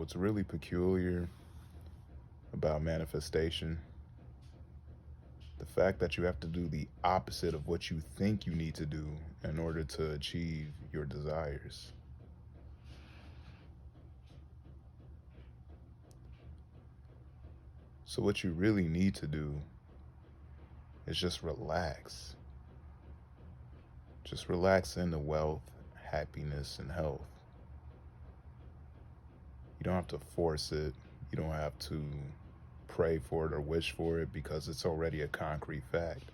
what's really peculiar about manifestation, the fact that you have to do the opposite of what you think you need to do in order to achieve your desires. So what you really need to do is just relax. Just relax into wealth, happiness, and health. You don't have to force it. You don't have to pray for it or wish for it because it's already a concrete fact.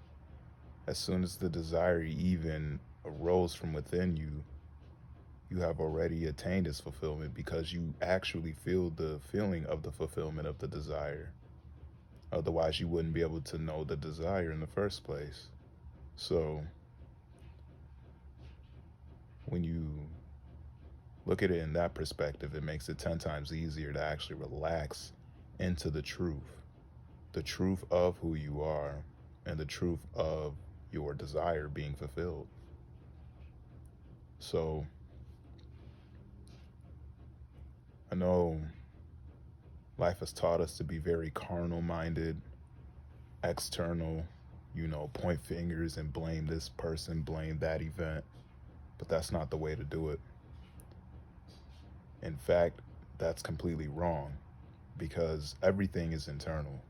As soon as the desire even arose from within you, you have already attained its fulfillment because you actually feel the feeling of the fulfillment of the desire. Otherwise, you wouldn't be able to know the desire in the first place. So, when you look at it in that perspective, it makes it 10 times easier to actually relax into the truth of who you are, and the truth of your desire being fulfilled. So, I know life has taught us to be very carnal minded, external, point fingers and blame this person, blame that event, but that's not the way to do it. In fact, that's completely wrong because everything is internal.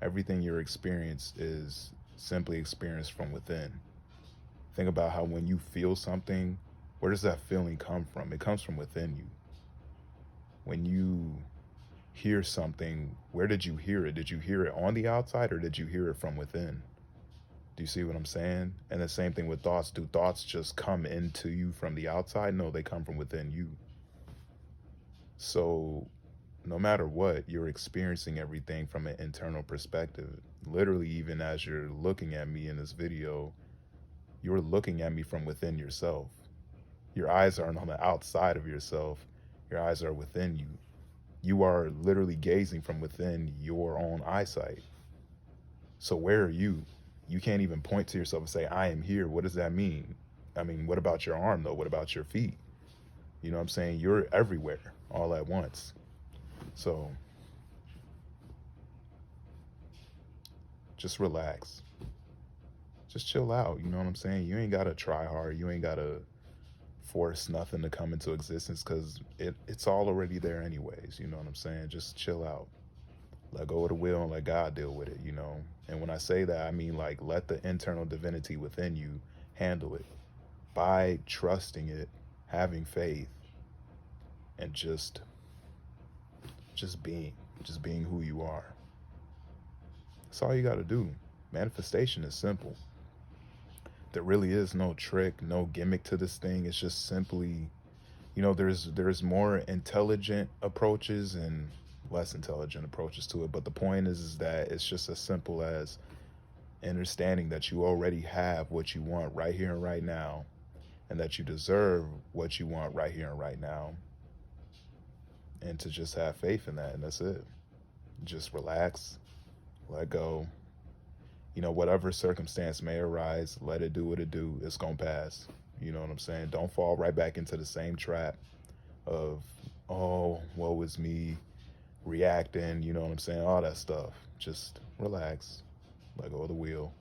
Everything you experience is simply experienced from within. Think about how when you feel something, where does that feeling come from? It comes from within you. When you hear something, where did you hear it? Did you hear it on the outside or did you hear it from within? Do you see what I'm saying? And the same thing with thoughts. Do thoughts just come into you from the outside? No, they come from within you. So no matter what, you're experiencing everything from an internal perspective. Literally, even as you're looking at me in this video, you're looking at me from within yourself. Your eyes aren't on the outside of yourself. Your eyes are within you. You are literally gazing from within your own eyesight. So where are you? You can't even point to yourself and say, I am here. What does that mean? I mean, what about your arm though? What about your feet? You know what I'm saying? You're everywhere all at once. So just relax. Just chill out. You know what I'm saying? You ain't got to try hard. You ain't got to force nothing to come into existence because it's all already there anyways. You know what I'm saying? Just chill out. Let go of the will and let God deal with it. And when I say that, I mean like let the internal divinity within you handle it by trusting it, having faith, and just being who you are. That's all you got to do. Manifestation is simple. There really is no trick, no gimmick to this thing. It's just simply, there's more intelligent approaches and less intelligent approaches to it. But the point is that it's just as simple as understanding that you already have what you want right here and right now, and that you deserve what you want right here and right now, and to just have faith in that, and that's it. Just relax, let go. Whatever circumstance may arise, let it do what it do. It's gonna pass. You know what I'm saying? Don't fall right back into the same trap of, oh, woe is me, reacting, you know what I'm saying? All that stuff. Just relax, let go of the wheel,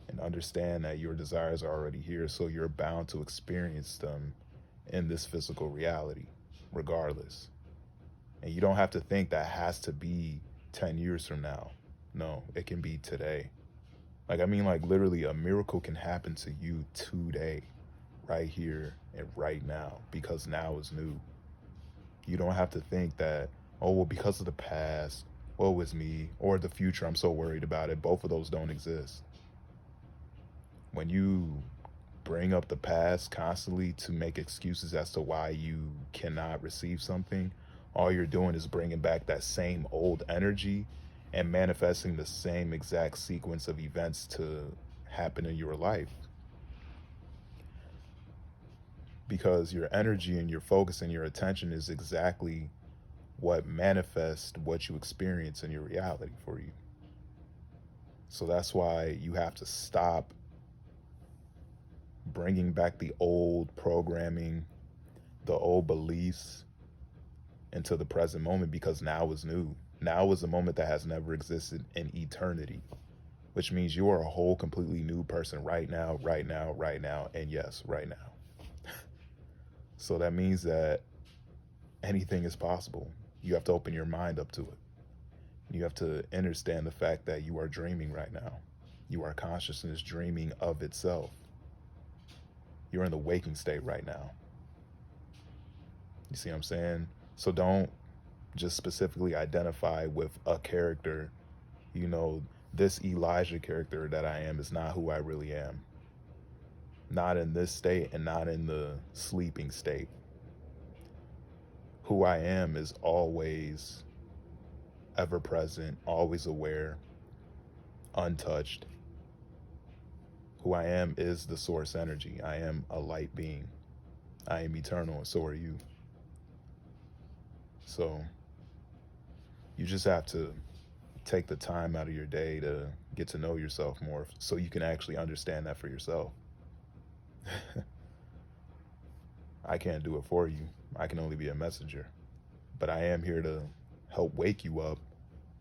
and understand that your desires are already here, so you're bound to experience them in this physical reality, regardless. And you don't have to think that has to be 10 years from now. No, it can be today. Like literally a miracle can happen to you today, right here and right now, because now is new. You don't have to think that, oh, well, because of the past, woe is me, or the future, I'm so worried about it. Both of those don't exist. When you bring up the past constantly to make excuses as to why you cannot receive something, all you're doing is bringing back that same old energy and manifesting the same exact sequence of events to happen in your life. Because your energy and your focus and your attention is exactly what manifests what you experience in your reality for you. So that's why you have to stop bringing back the old programming, the old beliefs, into the present moment, because now is new. Now is a moment that has never existed in eternity, which means you are a whole completely new person right now, right now, right now, and yes, right now. So that means that anything is possible. You have to open your mind up to it. You have to understand the fact that you are dreaming right now. You are consciousness dreaming of itself. You're in the waking state right now. You see what I'm saying? So don't just specifically identify with a character. You know, this Elijah character that I am is not who I really am. Not in this state and not in the sleeping state. Who I am is always ever present, always aware, untouched. Who I am is the source energy. I am a light being. I am eternal, and so are you. So you just have to take the time out of your day to get to know yourself more so you can actually understand that for yourself. I can't do it for you. I can only be a messenger. But I am here to help wake you up,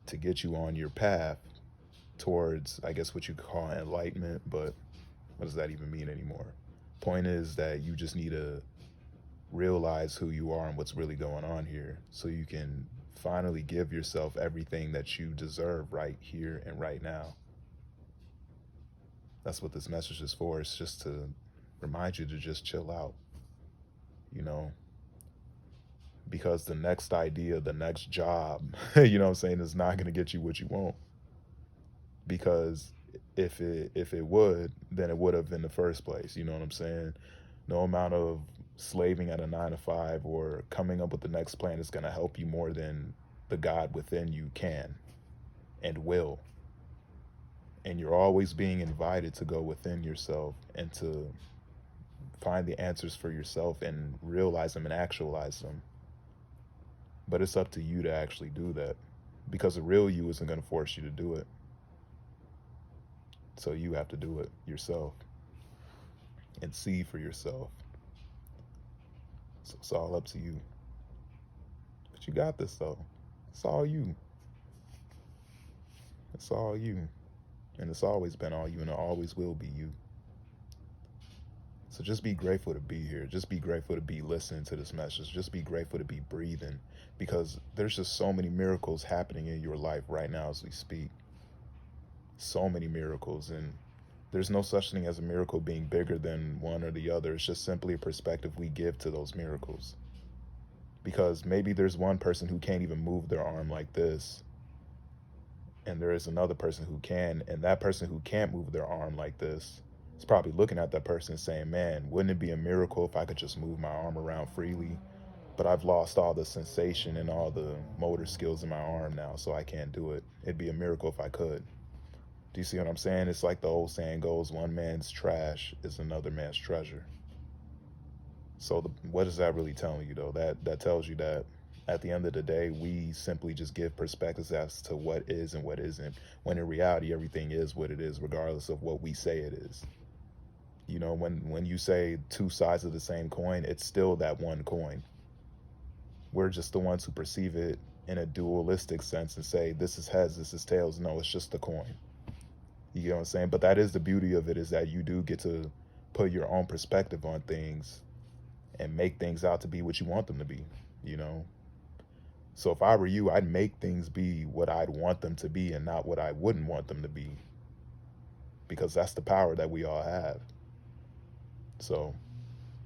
to get you on your path towards, I guess, what you call enlightenment. But what does that even mean anymore? Point is that you just need to realize who you are and what's really going on here, so you can finally give yourself everything that you deserve right here and right now. That's what this message is for. It's just to remind you to just chill out, you know, because the next idea, the next job, you know what I'm saying, is not going to get you what you want. Because if it would, then it would have in the first place. You know what I'm saying? No amount of slaving at a 9 to 5 or coming up with the next plan is going to help you more than the God within you can and will. And you're always being invited to go within yourself and to find the answers for yourself and realize them and actualize them. But it's up to you to actually do that, because the real you isn't going to force you to do it. So you have to do it yourself and see for yourself. So it's all up to you. But you got this, though. It's all you. It's all you. And it's always been all you, and it always will be you. So just be grateful to be here. Just be grateful to be listening to this message. Just be grateful to be breathing, because there's just so many miracles happening in your life right now as we speak. So many miracles, and there's no such thing as a miracle being bigger than one or the other. It's just simply a perspective we give to those miracles. Because maybe there's one person who can't even move their arm like this, and there is another person who can, and that person who can't move their arm like this is probably looking at that person and saying, man, wouldn't it be a miracle if I could just move my arm around freely? But I've lost all the sensation and all the motor skills in my arm now, so I can't do it. It'd be a miracle if I could. Do you see what I'm saying? It's like the old saying goes, one man's trash is another man's treasure. So what is that really telling you, though? That tells you that at the end of the day, we simply just give perspectives as to what is and what isn't, when in reality, everything is what it is, regardless of what we say it is. You know, when you say two sides of the same coin, it's still that one coin. We're just the ones who perceive it in a dualistic sense and say, this is heads, this is tails. No, it's just the coin. You get what I'm saying? But that is the beauty of it, is that you do get to put your own perspective on things and make things out to be what you want them to be, you know? So if I were you, I'd make things be what I'd want them to be and not what I wouldn't want them to be, because that's the power that we all have. So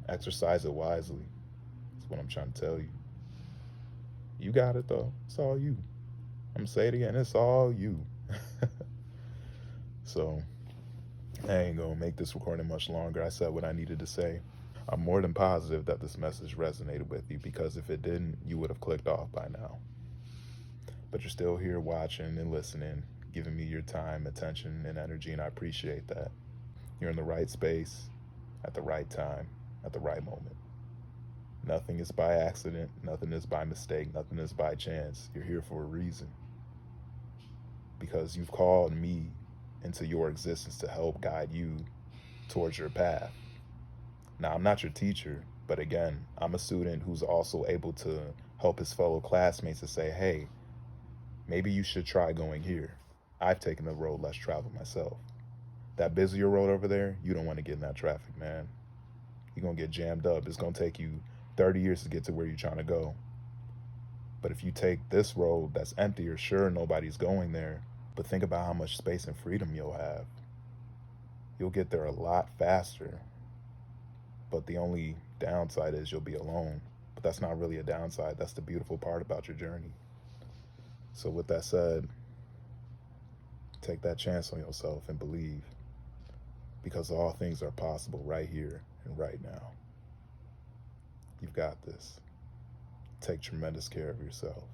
exercise it wisely. That's what I'm trying to tell you. You got it, though. It's all you. I'm going to say it again. It's all you. So I ain't going to make this recording much longer. I said what I needed to say. I'm more than positive that this message resonated with you, because if it didn't, you would have clicked off by now. But you're still here watching and listening, giving me your time, attention, and energy, and I appreciate that. You're in the right space, at the right time, at the right moment. Nothing is by accident, nothing is by mistake, nothing is by chance. You're here for a reason, because you've called me into your existence to help guide you towards your path. Now, I'm not your teacher, but again, I'm a student who's also able to help his fellow classmates to say, hey, maybe you should try going here. I've taken the road less traveled myself. That busier road over there, you don't want to get in that traffic, man. You're going to get jammed up. It's going to take you 30 years to get to where you're trying to go. But if you take this road that's emptier, sure, nobody's going there, but think about how much space and freedom you'll have. You'll get there a lot faster. But the only downside is you'll be alone. But that's not really a downside. That's the beautiful part about your journey. So with that said, take that chance on yourself and believe, because all things are possible right here and right now. You've got this. Take tremendous care of yourself.